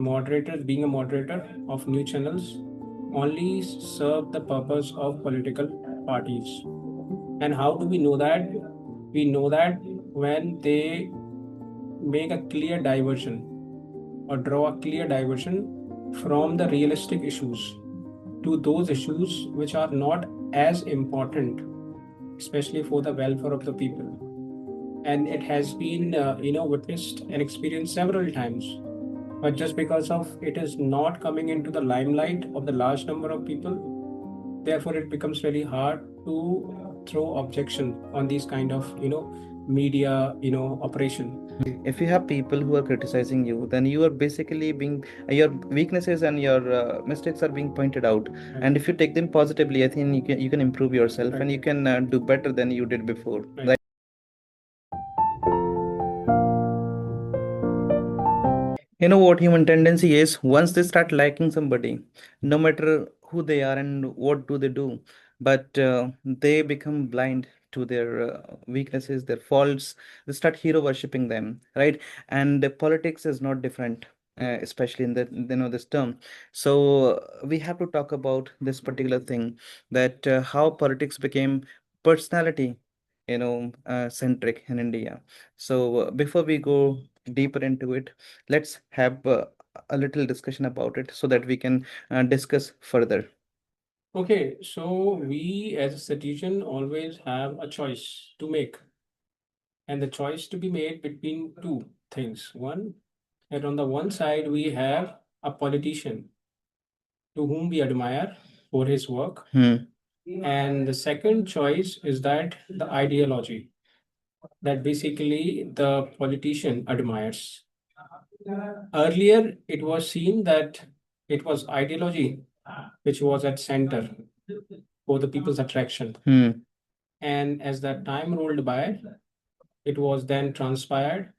moderators, being a moderator of new channels, only serve the purpose of political parties. And how do we know that? We know that when they make a clear diversion or draw a clear diversion from the realistic issues to those issues which are not as important, especially for the welfare of the people. And it has been, witnessed and experienced several times. But just because of it is not coming into the limelight of the large number of people, therefore it becomes very hard to throw objection on these kind of, media, operation. If you have people who are criticizing you, then you are basically being your weaknesses and your mistakes are being pointed out. Right. And if you take them positively, I think you can improve yourself, Right. and you can do better than you did before. Right. You know what human tendency is? Once they start liking somebody, no matter who they are and what do they do, but they become blind to their weaknesses, their faults. They start hero worshipping them, right? And the politics is not different, especially in the this term. So we have to talk about this particular thing, that how politics became personality, centric in India. So before we go deeper into it, let's have a little discussion about it so that we can discuss further. Okay, so we as a citizen always have a choice to make, and the choice to be made between two things. One, that on the one side we have a politician to whom we admire for his work, and the second choice is that the ideology that basically the politician admires. Earlier, it was seen that it was ideology which was at center for the people's attraction. And as that time rolled by, it was then transpired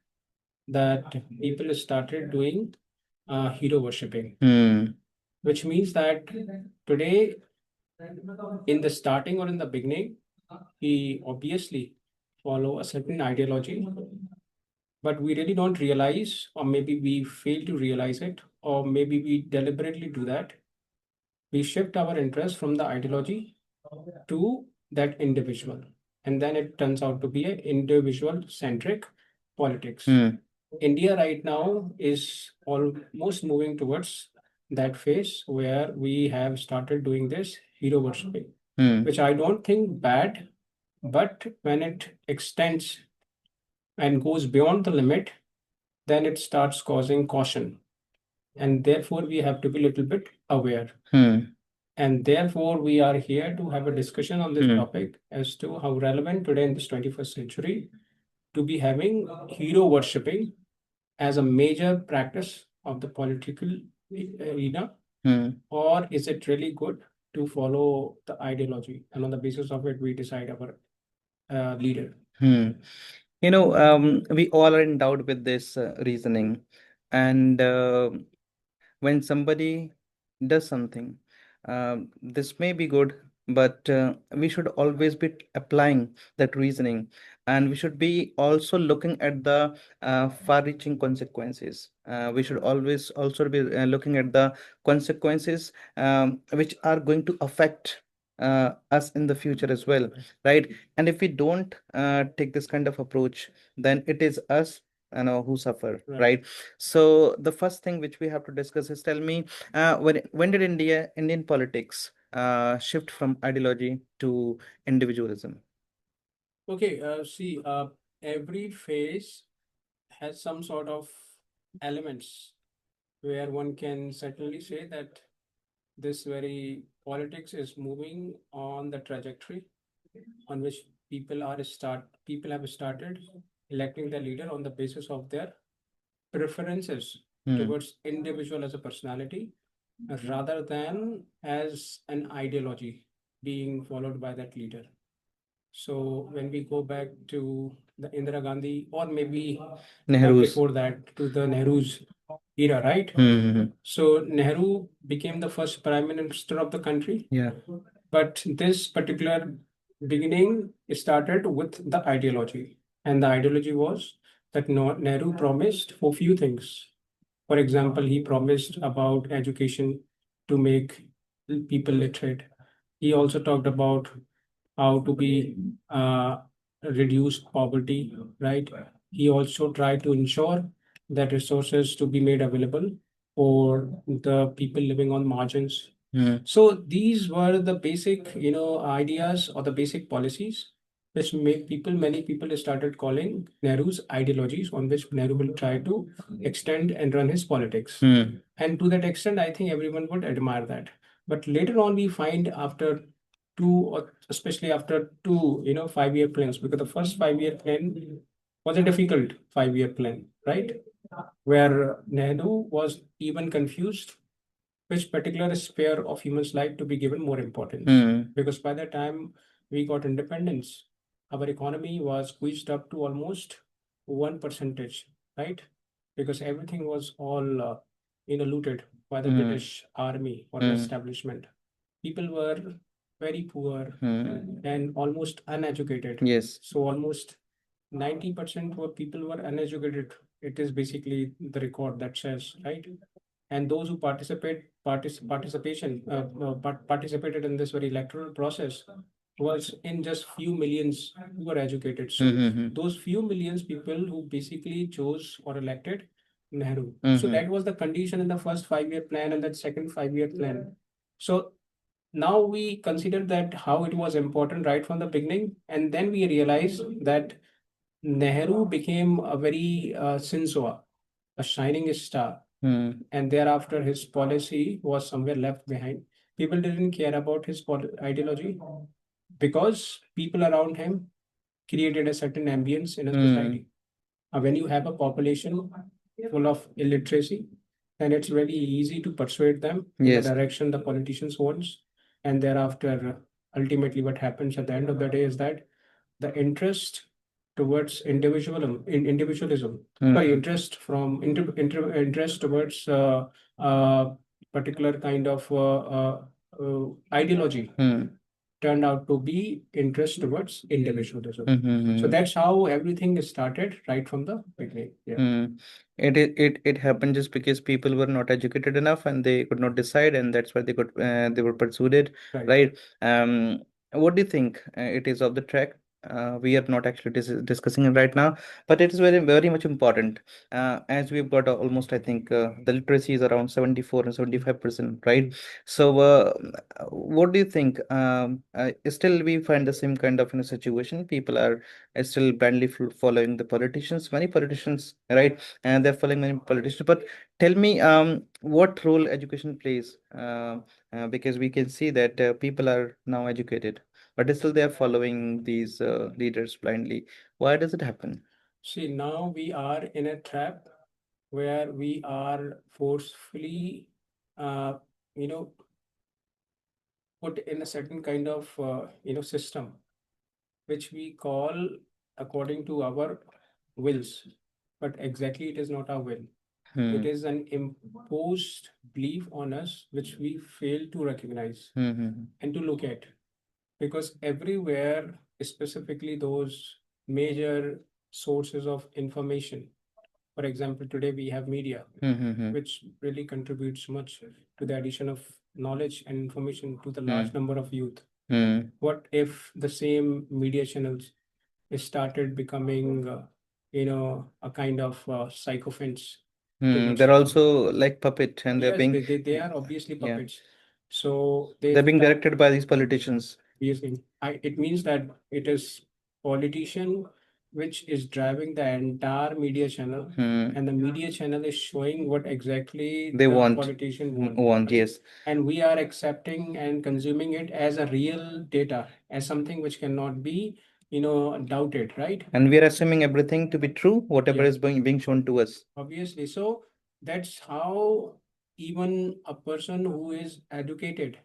that people started doing hero worshipping, which means that today, in the starting or in the beginning, we obviously follow a certain ideology, but we really don't realize, or maybe we fail to realize it, or maybe we deliberately do that. We shift our interest from the ideology to that individual. And then it turns out to be an individual centric politics. India right now is almost moving towards that phase where we have started doing this hero worshipping, which I don't think bad, but when it extends and goes beyond the limit, then it starts causing caution. And therefore, we have to be a little bit aware. And therefore, we are here to have a discussion on this topic as to how relevant today in this 21st century to be having hero worshipping as a major practice of the political arena, or is it really good to follow the ideology and on the basis of it we decide our leader? We all are endowed with this reasoning, and when somebody does something, this may be good, but we should always be applying that reasoning, and we should be also looking at the far-reaching consequences. We should always also be looking at the consequences which are going to affect us in the future as well, right? And if we don't take this kind of approach, then it is us who suffer, right? So the first thing which we have to discuss is, tell me, when did Indian politics shift from ideology to individualism? Okay, every phase has some sort of elements where one can certainly say that this very politics is moving on the trajectory on which people have started electing their leader on the basis of their preferences towards individual as a personality rather than as an ideology being followed by that leader. So when we go back to the Indira Gandhi, or maybe Nehru's. before that to the Nehru's era, right? So Nehru became the first prime minister of the country. Yeah. But this particular beginning started with the ideology. And the ideology was that Nehru promised for few things. For example, he promised about education to make people literate. He also talked about how to be reduce poverty, right? He also tried to ensure that resources to be made available for the people living on margins. So these were the basic, ideas or the basic policies which many people started calling Nehru's ideologies, on which Nehru will try to extend and run his politics. And to that extent, I think everyone would admire that. But later on, we find after two, or especially after two, 5-year plans, because the first 5-year plan was a difficult 5-year plan, right? Where Nehru was even confused which particular sphere of human's life to be given more importance. Because by the time we got independence, our economy was squeezed up to almost 1%, right? Because everything was all looted by the British army or the establishment. People were very poor and almost uneducated. Yes. So almost 90% were people were uneducated. It is basically the record that says, right? And those who participated in this very electoral process was in just few millions who were educated. So those few millions people who basically chose or elected Nehru. So that was the condition in the first 5-year plan and that second 5-year plan. So now we consider that how it was important right from the beginning, and then we realize that Nehru became a very sinsua, a shining star, and thereafter his policy was somewhere left behind. People didn't care about his ideology because people around him created a certain ambience in a society. When you have a population full of illiteracy, then it's very easy to persuade them in the Yes. direction the politicians wants. And thereafter, ultimately, what happens at the end of the day is that the interest towards individualism, sorry, interest from interest towards particular kind of ideology turned out to be interest towards individualism. So that's how everything started right from the beginning. Yeah. It happened just because people were not educated enough and they could not decide, and that's why they were persuaded, Right. right? What do you think? It is off the track. We are not actually discussing it right now, but it is very much important. As we've got almost, I think, the literacy is around 74 and 75%, right? So, what do you think? Still, we find the same kind of situation. People are still blindly following the politicians. Many politicians, right? And they're following many politicians. But tell me, what role education plays? Because we can see that people are now educated, but still they are following these leaders blindly. Why does it happen? See, now we are in a trap where we are forcefully, uh, you know, put in a certain kind of, system, which we call according to our wills. But exactly, it is not our will. It is an imposed belief on us, which we fail to recognize and to look at. Because everywhere, specifically those major sources of information, for example, today we have media, which really contributes much to the addition of knowledge and information to the large number of youth. What if the same media channels started becoming, a kind of sycophants towards They're people? also like puppet, and they're Yes, being they are obviously yeah, puppets. So they're being directed by these politicians. using it means that it is politician which is driving the entire media channel, and the media channel is showing what exactly They the want politician want, right? yes. And we are accepting and consuming it as a real data, as something which cannot be, doubted, right? And we are assuming everything to be true, whatever Yeah, is being shown to us. obviously. So that's how even a person who is educated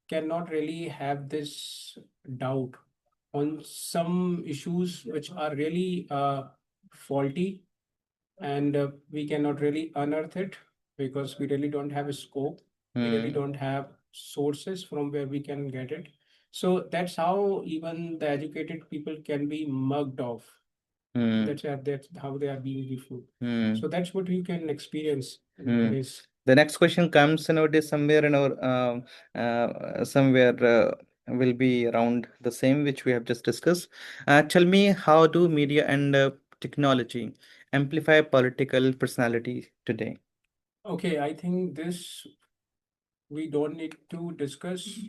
cannot really have this doubt on some issues which are really faulty, and we cannot really unearth it because we really don't have a scope. We really don't have sources from where we can get it. So that's how even the educated people can be mugged off. That's how they are being befooled. So that's what you can experience. Yes. The next question comes nowadays somewhere in our somewhere will be around the same which we have just discussed. Tell me, how do media and technology amplify political personality today? Okay, I think this we don't need to discuss.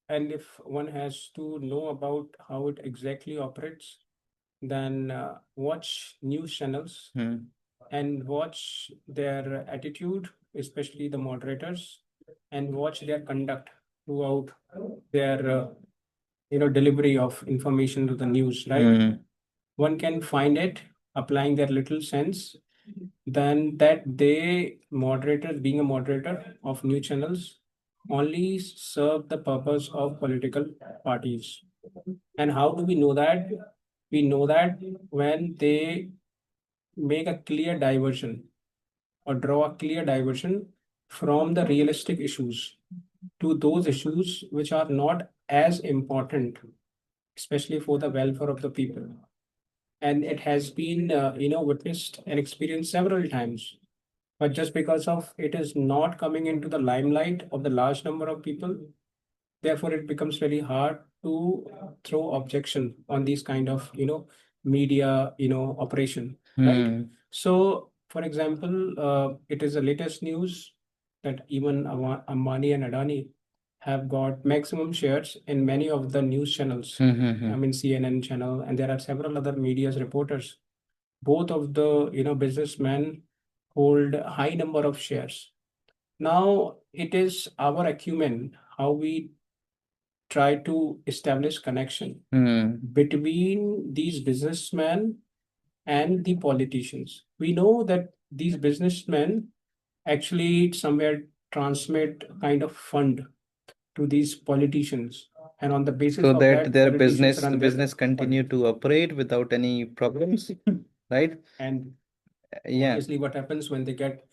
And if one has to know about how it exactly operates, then watch news channels Hmm. and watch their attitude, especially the moderators, and watch their conduct throughout their delivery of information to the news, right? One can find it applying their little sense, then that they moderators being a moderator of news channels only serve the purpose of political parties. And how do we know that? We know that when they make a clear diversion or draw a clear diversion from the realistic issues to those issues which are not as important, especially for the welfare of the people. And it has been, witnessed and experienced several times. But just because of it is not coming into the limelight of the large number of people, therefore it becomes very hard to throw objection on these kind of media operation, right? So for example, it is the latest news that even Ambani and Adani have got maximum shares in many of the news channels. I mean CNN channel, and there are several other media's reporters. Both of the businessmen hold a high number of shares. Now it is our acumen how we try to establish connection between these businessmen and the politicians. We know that these businessmen actually somewhere transmit kind of fund to these politicians, and on the basis So of that that, their politicians business run their business continue party. to operate without any problems, right? And Yeah. obviously, what happens when they get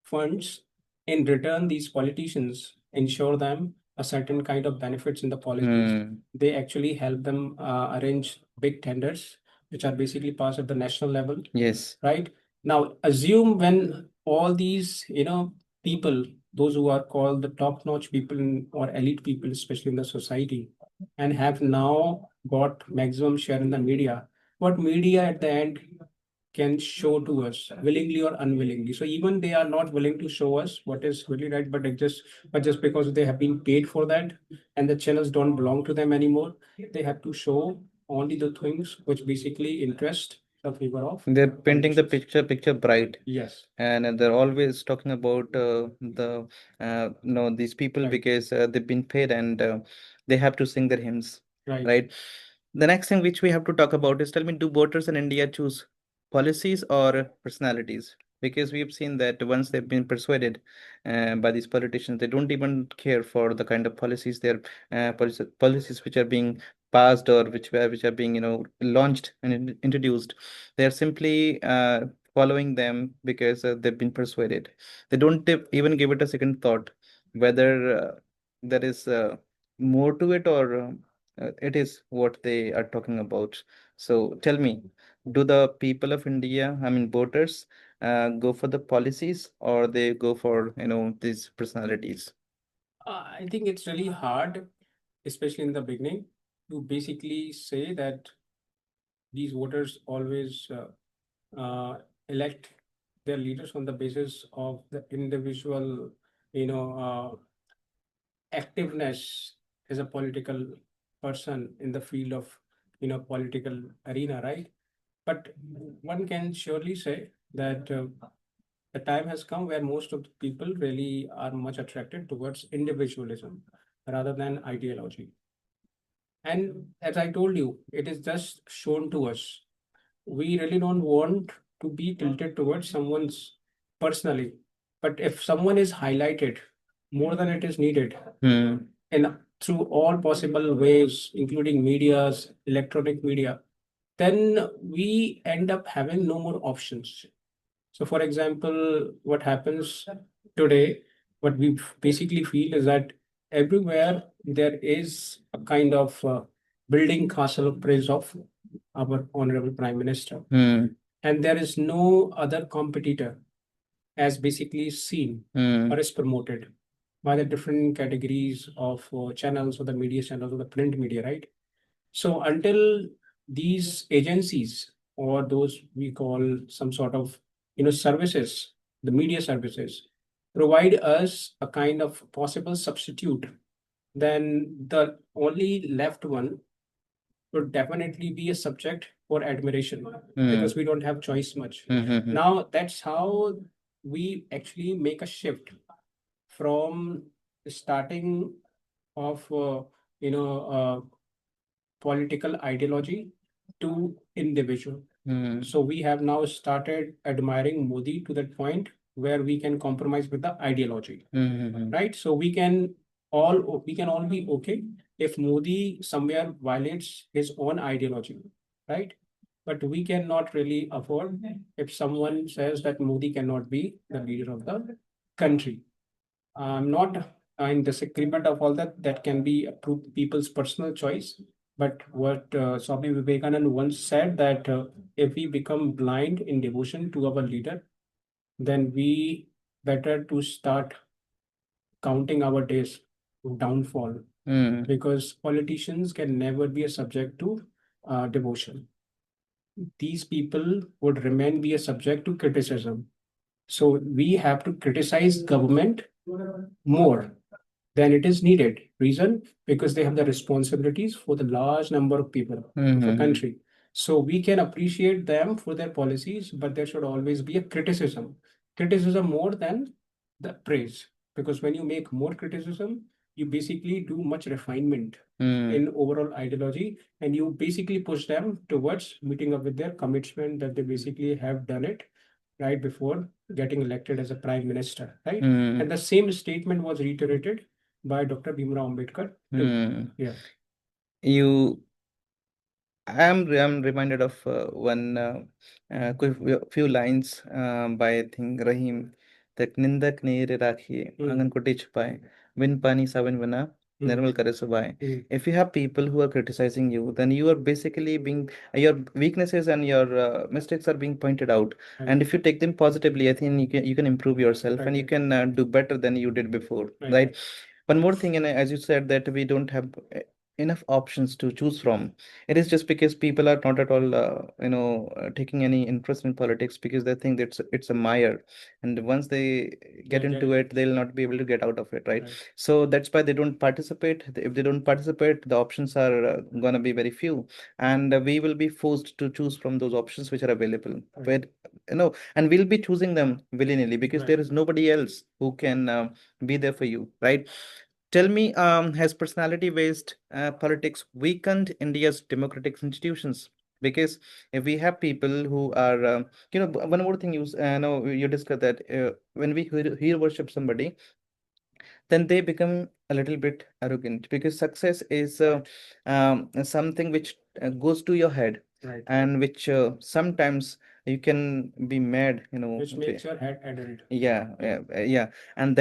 funds in return, these politicians ensure them a certain kind of benefits in the policies. They actually help them arrange big tenders, which are basically passed at the national level, Yes. right? Now, assume when all these, people, those who are called the top-notch people or elite people, especially in the society, and have now got maximum share in the media, what media at the end can show to us willingly or unwillingly. So even they are not willing to show us what is really right, but just because they have been paid for that and the channels don't belong to them anymore, they have to show only the things which basically interest the favor of They're painting the politicians. picture bright, Yes, and they're always talking about the no these people, right, because they've been paid, and they have to sing their hymns, right. right? The next thing which we have to talk about is, tell me, do voters in India choose policies or personalities? Because we've seen that once they've been persuaded by these politicians, they don't even care for the kind of policies they're policies which are being passed, or which are being launched and introduced. They are simply following them because they've been persuaded. They don't even give it a second thought whether there is more to it, or it is what they are talking about. So tell me, do the people of India, I mean voters, go for the policies, or they go for these personalities? I think it's really hard, especially in the beginning, to basically say that these voters always elect their leaders on the basis of the individual, you know, activeness as a political person in the field of, political arena, right? But one can surely say that the time has come where most of the people really are much attracted towards individualism rather than ideology. And as I told you, it is just shown to us. We really don't want to be tilted towards someone's personally. But if someone is highlighted more than it is needed, and through all possible ways, including medias, electronic media, then we end up having no more options. So, for example, what happens today, what we basically feel is that everywhere there is a kind of building castle praise of our honorable prime minister, and there is no other competitor. as basically seen Hmm. or is promoted by the different categories of channels or the media channels or the print media, right? So until these agencies or those we call some sort of services, the media services, provide us a kind of possible substitute, then the only left one would definitely be a subject for admiration Hmm. because we don't have choice much. Hmm. Now that's how we actually make a shift from starting of political ideology to individual. Hmm. So we have now started admiring Modi to that point where we can compromise with the ideology, Hmm. right? So we can all be okay if Modi somewhere violates his own ideology, right? But we cannot really afford if someone says that Modi cannot be the leader of the country. I'm not in disagreement of all that. That can be people's personal choice. But what Swami Vivekananda once said that if we become blind in devotion to our leader, then we better to start counting our days of downfall Hmm. because politicians can never be a subject to devotion. These people would remain be a subject to criticism. So we have to criticize government more than it is needed. Reason? Because they have the responsibilities for the large number of people of a Hmm. country. So we can appreciate them for their policies, but there should always be a criticism. Criticism more than the praise. Because when you make more criticism, you basically do much refinement Hmm. in overall ideology and you basically push them towards meeting up with their commitment that they basically have done it right before getting elected as a prime minister, right? Hmm. And the same statement was reiterated by Dr. Bhimrao Ambedkar too. Hmm. Yeah. You I'm reminded of one few lines by I think Rahim. तक निंदक नेर राखिए आंगन कोटे छुपाए बिन पानी सावन बना निर्मल करे सुभाए. If you have people who are criticizing you, then you are basically being your weaknesses and your mistakes are being pointed out. Right. And if you take them positively, I think you can improve yourself and you Right. can do better than you did before, Right. right? One more thing, and as you said that we don't have enough options to choose from. It is just because people are not at all taking any interest in politics because they think that it's a mire, and once they get into it they'll not be able to get out of it, right? Right. So that's why they don't participate. If they don't participate, the options are going to be very few, and we will be forced to choose from those options which are available. Right. And we'll be choosing them willy-nilly because there is nobody else who can be there for you, right? Tell me, has personality-based politics weakened India's democratic institutions? Because if we have people who are, one more thing you discussed that when we hear worship somebody, then they become a little bit arrogant because success is something which goes to your head, Right. and which sometimes you can be mad, Which makes your head adult. yeah, and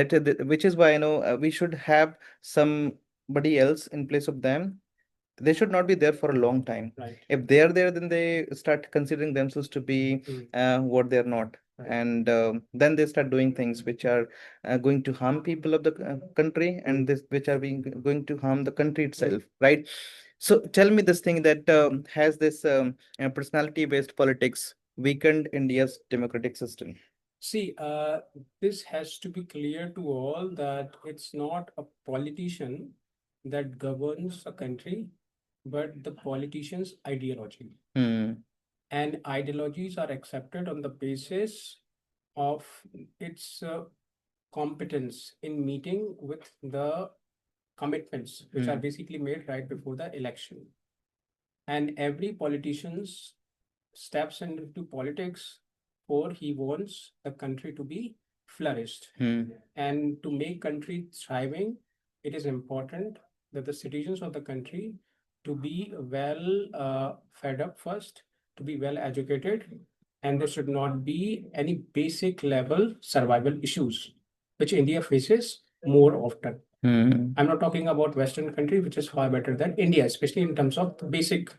which is why we should have somebody else in place of them. They should not be there for a long time. Right. If they are there, then they start considering themselves to be what they are not. Right. And then they start doing things which are going to harm people of the country, and this which are going to harm the country itself, right? So tell me this thing that has this personality-based politics weakened India's democratic system? See, this has to be clear to all that it's not a politician that governs a country, but the politician's ideology. Hmm. And ideologies are accepted on the basis of its competence in meeting with the commitments, which are basically made right before the election. And every politician steps into politics for he wants the country to be flourished. And to make country thriving, it is important that the citizens of the country to be well fed up first, to be well educated, and there should not be any basic level survival issues, which India faces more often. I'm not talking about Western country, which is far better than India, especially in terms of basic,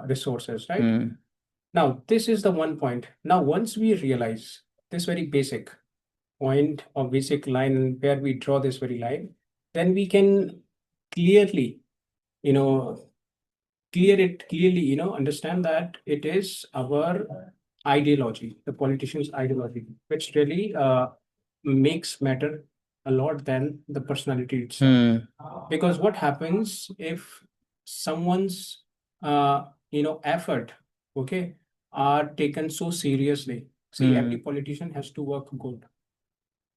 resources, right? Now, this is the one point. Now, once we realize this very basic point or basic line and where we draw this very line, then we can clearly, you know, clearly, understand that it is our ideology, the politician's ideology, which really makes matter a lot than the personality itself. Because what happens if someone's effort, okay, are taken so seriously? See, every politician has to work good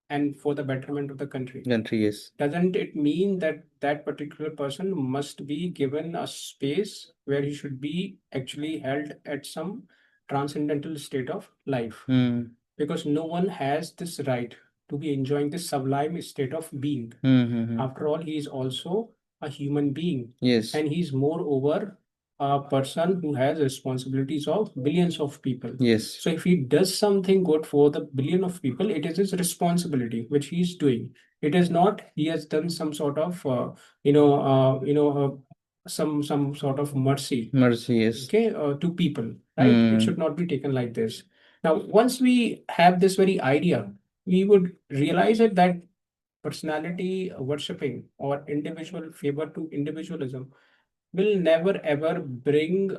and for the betterment of the country. Country, yes. Doesn't it mean that that particular person must be given a space where he should be actually held at some transcendental state of life? Because no one has this right to be enjoying this sublime state of being. After all, he is also a human being. Yes. And he's moreover a person who has responsibilities of billions of people. Yes. So if he does something good for the billion of people, it is his responsibility, which he's doing. It is not he has done some sort of some sort of mercy. Mercy, yes. Okay, to people, right? It should not be taken like this. Now, once we have this very idea, we would realize it that personality worshipping or individual favor to individualism will never ever bring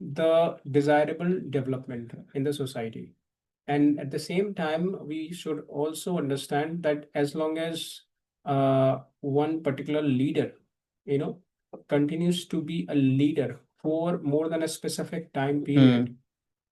the desirable development in the society. And at the same time, we should also understand that as long as one particular leader, you know, continues to be a leader for more than a specific time period,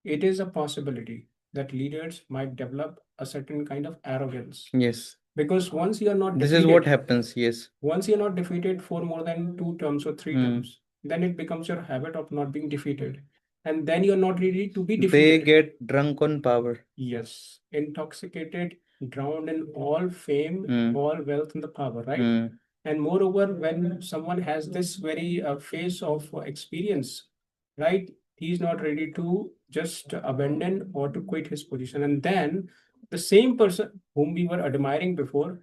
it is a possibility that leaders might develop a certain kind of arrogance. Yes. Because once you are not This is what defeated, happens, yes. once you're not defeated for more than two terms or three terms, then it becomes your habit of not being defeated. And then you're not ready to be They defeated. get drunk on power. Yes, intoxicated, drowned in all fame, all wealth, and the power, right? And moreover, when someone has this very phase of experience, right, he's not ready to just abandon or to quit his position. And then the same person whom we were admiring before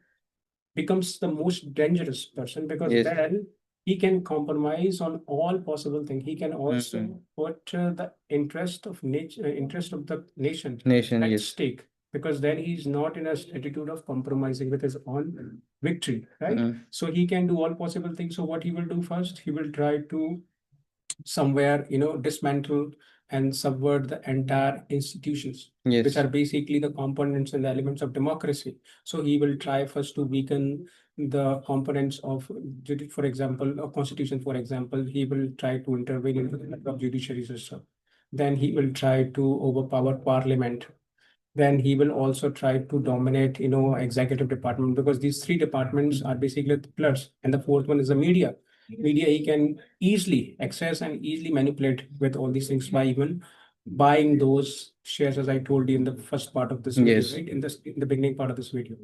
becomes the most dangerous person because Yes. then he can compromise on all possible things. He can also put the interest of nature, interest of the nation at Yes. stake because then he's not in a attitude of compromising with his own victory, right? So he can do all possible things. So what he will do first, he will try to somewhere dismantle and subvert the entire institutions, which Yes. are basically the components and the elements of democracy. So he will try first to weaken the components of for example a constitution. For example, he will try to intervene into the matter of judiciary system. Then he will try to overpower parliament. Then he will also try to dominate executive department, because these three departments are basically the pillars, and the fourth one is the media. He can easily access and easily manipulate with all these things by even buying those shares, as I told you in the first part of this video. Yes. Right, in the beginning part of this video.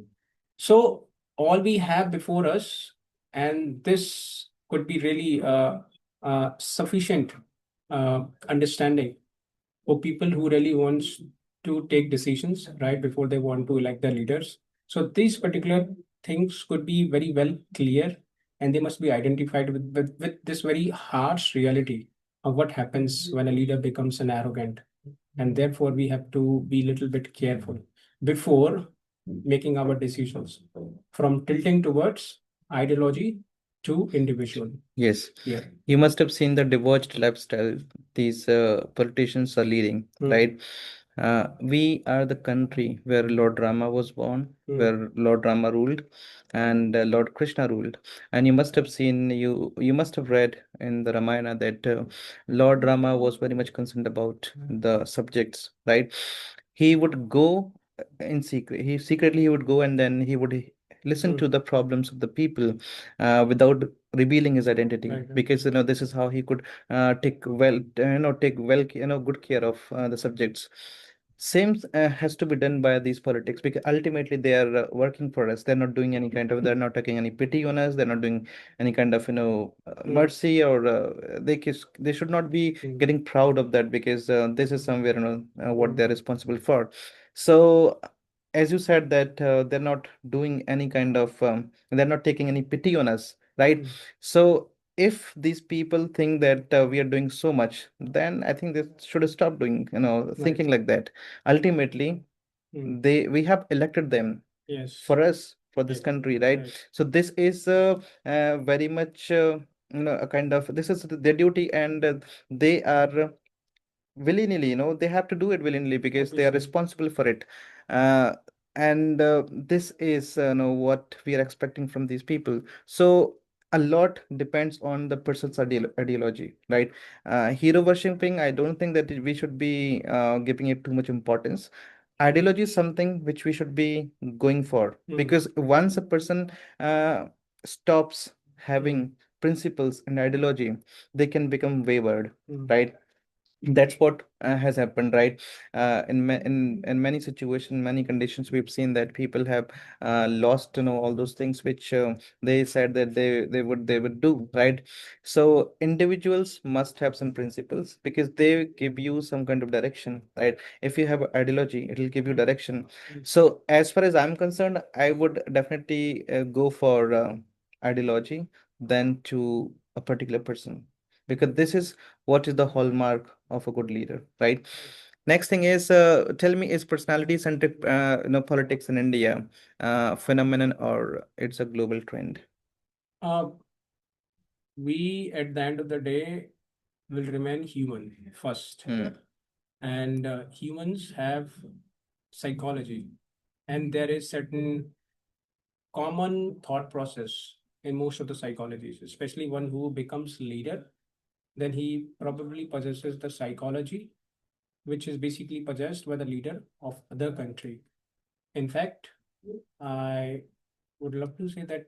So all we have before us, and this could be really sufficient understanding for people who really wants to take decisions right before they want to elect their leaders. So these particular things could be very well clear, and they must be identified with this very harsh reality of what happens when a leader becomes an arrogant. And therefore, we have to be a little bit careful before making our decisions from tilting towards ideology to individual. Yes. Yeah. You must have seen the debauched lifestyle these politicians are leading, right? We are the country where Lord Rama was born, where Lord Rama ruled, and Lord Krishna ruled. And you must have seen, you must have read in the Ramayana that Lord Rama was very much concerned about the subjects, right? He would go in secret. He would go and then he would listen to the problems of the people without revealing his identity, Right. because this is how he could take well good care of the subjects. Same has to be done by these politics, because ultimately they are working for us. They're not doing any kind of, they're not taking any pity on us. They're not doing any kind of mercy, or they should not be getting proud of that, because this is somewhere what they're responsible for. So as you said that they're not doing any kind of they're not taking any pity on us, right? So if these people think that we are doing so much, then I think they should stop doing, thinking like that. Ultimately, we have elected them Yes. for us, for this Yes. country, right? Right. So this is very much a kind of, this is their duty, and they are willy-nilly, they have to do it willingly because they are Obviously. responsible for it. uh, and this is what we are expecting from these people. So a lot depends on the person's ideology, right? Hero worshipping, I don't think that we should be giving it too much importance. Ideology is something which we should be going for, because once a person stops having principles and ideology, they can become wayward, right? That's what has happened, right? In many situations, many conditions, we've seen that people have lost all those things which they said that they would do, right? So individuals must have some principles because they give you some kind of direction, right? If you have ideology, it will give you direction. So as far as I'm concerned, I would definitely go for ideology than to a particular person, because this is what is the hallmark of a good leader, right? Next thing is, tell me, is personality centric politics in India phenomenon, or it's a global trend? Uh, we, at the end of the day, will remain human first. And humans have psychology, and there is certain common thought process in most of the psychologies, especially one who becomes leader, then he probably possesses the psychology which is basically possessed by the leader of other country. In fact, I would love to say that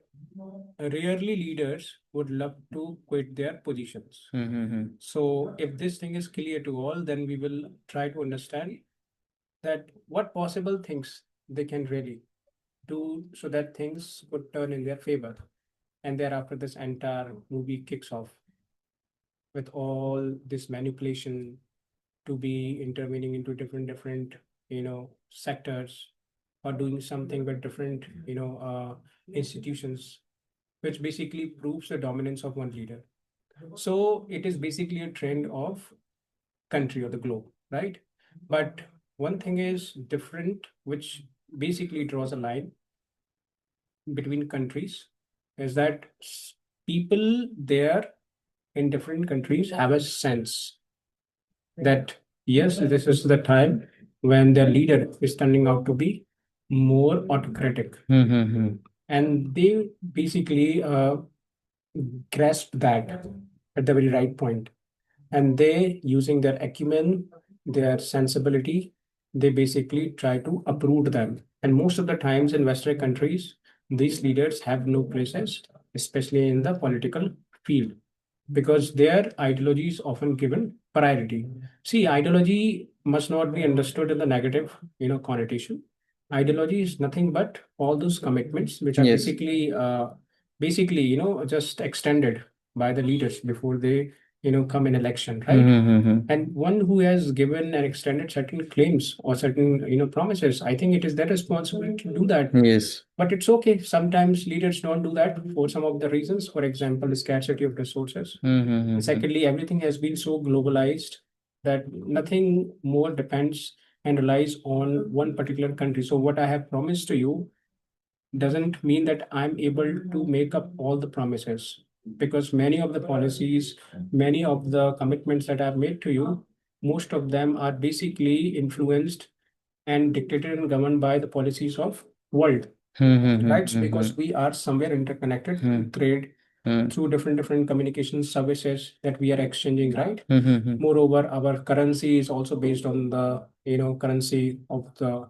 rarely leaders would love to quit their positions. Mm-hmm. So if this thing is clear to all, then we will try to understand that what possible things they can really do so that things could turn in their favor. And thereafter, this entire movie kicks off with all this manipulation to be intervening into different sectors, or doing something with different institutions, which basically proves the dominance of one leader. So it is basically a trend of country or the globe, right? But one thing is different, which basically draws a line between countries, is that people there in different countries have a sense that yes, this is the time when their leader is turning out to be more autocratic. Mm-hmm. And they basically grasp that at the very right point. And they, using their acumen, their sensibility, they basically try to uproot them. And most of the times in Western countries, these leaders have no places, especially in the political field, because their ideology is often given priority. See, ideology must not be understood in the negative, connotation. Ideology is nothing but all those commitments which are Yes. basically, just extended by the leaders before they, come in election, right? Mm-hmm. And one who has given and extended certain claims or certain, promises, I think it is their responsibility to do that. Yes. But it's okay. Sometimes leaders don't do that for some of the reasons. For example, the scarcity of resources. Mm-hmm. Secondly, everything has been so globalized that nothing more depends and relies on one particular country. So what I have promised to you doesn't mean that I'm able to make up all the promises, because many of the policies, many of the commitments that I've made to you, most of them are basically influenced and dictated and governed by the policies of world, right? Because we are somewhere interconnected through trade, through different communication services that we are exchanging, right? Moreover, our currency is also based on the currency of the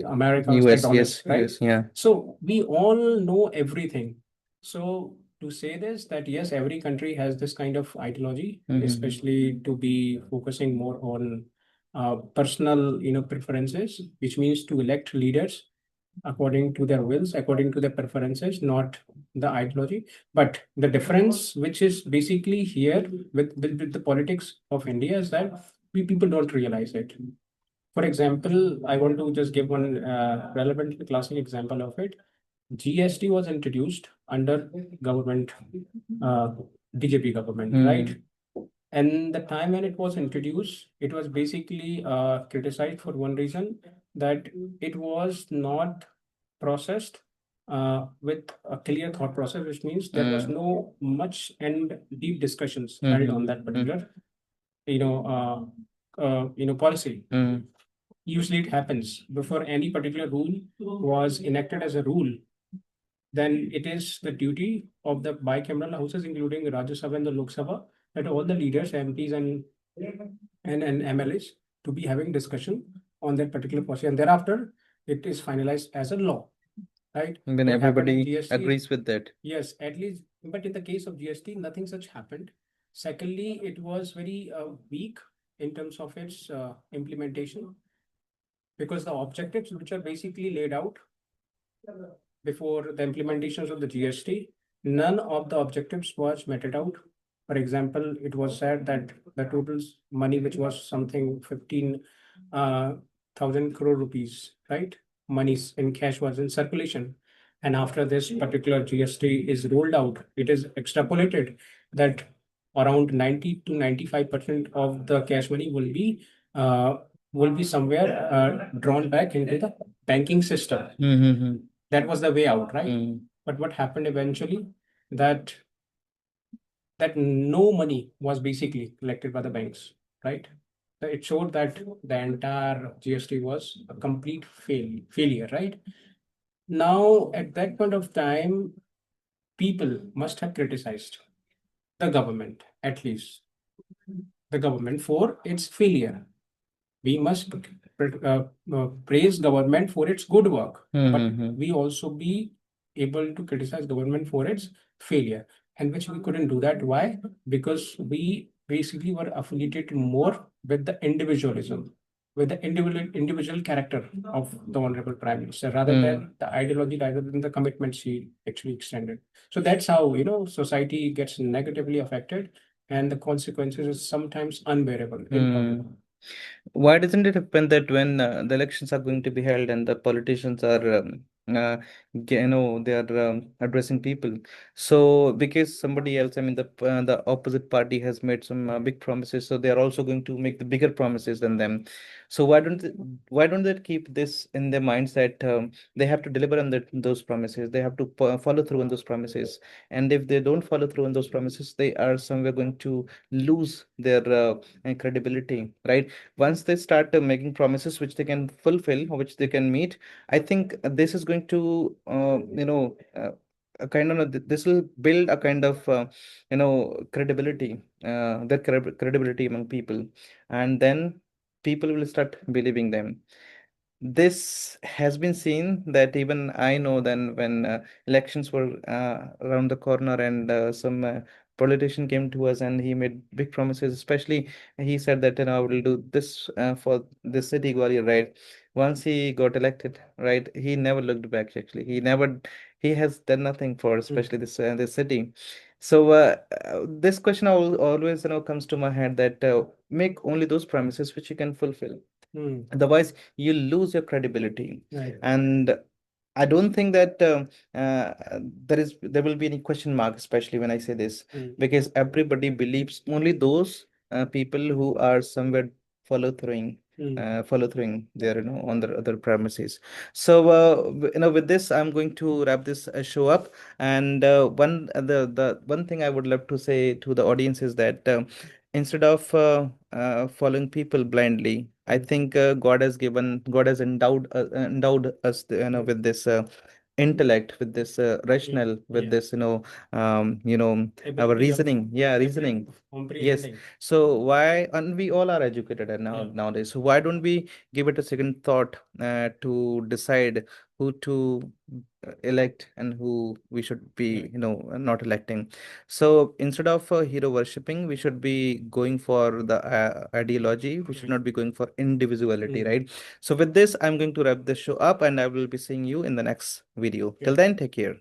Americas, the US, dollars, yes, right? yes, yeah. So we all know everything. So to say this, that yes, every country has this kind of ideology, especially to be focusing more on personal preferences, which means to elect leaders according to their wills, according to their preferences, not the ideology. But the difference, which is basically here with the politics of India, is that we people don't realize it. For example, I want to just give one relevant classic example of it. GST was introduced under government, uh, BJP government, right? And the time when it was introduced, it was basically criticized for one reason, that it was not processed with a clear thought process, which means there was no much and deep discussions held on that particular, you know, policy. Usually it happens before any particular rule was enacted as a rule, then it is the duty of the bicameral houses, including Rajya Sabha and the Lok Sabha, that all the leaders, MPs and MLAs to be having discussion on that particular policy, and thereafter it is finalized as a law, right? When What happened in everybody GST? agrees with that. Yes, at least, but in the case of GST, nothing such happened. Secondly, it was very weak in terms of its implementation, because the objectives which are basically laid out before the implementations of the GST, none of the objectives was meted out. For example, it was said that the total money, which was something 15,000 crore rupees, right? Monies in cash was in circulation. And after this particular GST is rolled out, it is extrapolated that around 90 to 95% of the cash money will be somewhere drawn back into the banking system. That was the way out, right? But what happened eventually, that no money was basically collected by the banks, right? So it showed that the entire GST was a complete failure, right? Now, at that point of time, people must have criticized the government, at least the government, for its failure. We must praise government for its good work, but we also be able to criticize government for its failure, and which we couldn't do that. Why? Because we basically were affiliated more with the individualism, with the individual character of the honorable prime minister, rather than the ideology, rather than the commitments he actually extended. So that's how, society gets negatively affected, and the consequences is sometimes unbearable in public. Why doesn't it happen that when the elections are going to be held and the politicians are, they are addressing people? So because somebody else, I mean, the opposite party has made some big promises, so they are also going to make the bigger promises than them. So why don't they keep this in their minds that they have to deliver on those promises, they have to follow through on those promises, and if they don't follow through on those promises, they are somewhere going to lose their credibility, right? Once they start making promises which they can fulfill or which they can meet, I think this is going to a kind of this will build a kind of credibility, credibility among people, and then people will start believing them. This has been seen that even I know then when elections were around the corner and some politician came to us and he made big promises, especially he said that, I will do this for this city, Gwalior, right? Once he got elected, right, he never looked back actually. He has done nothing for especially this city. So this question always comes to my head that make only those promises which you can fulfill. Otherwise, you lose your credibility. Right. And I don't think that there will be any question mark, especially when I say this, because everybody believes only those people who are somewhere follow through. Follow through there, on the other premises. So, with this, I'm going to wrap this show up. And the one thing I would love to say to the audience is that instead of following people blindly, I think God has endowed us, with this intellect, with this rational, with this, our reasoning. Yeah, reasoning. Yes. So why, and we all are educated nowadays. So why don't we give it a second thought to decide who to elect and who we should be, not electing. So instead of hero worshipping, we should be going for the ideology. We should not be going for individuality, right? So with this, I'm going to wrap this show up, and I will be seeing you in the next video. Till then, take care.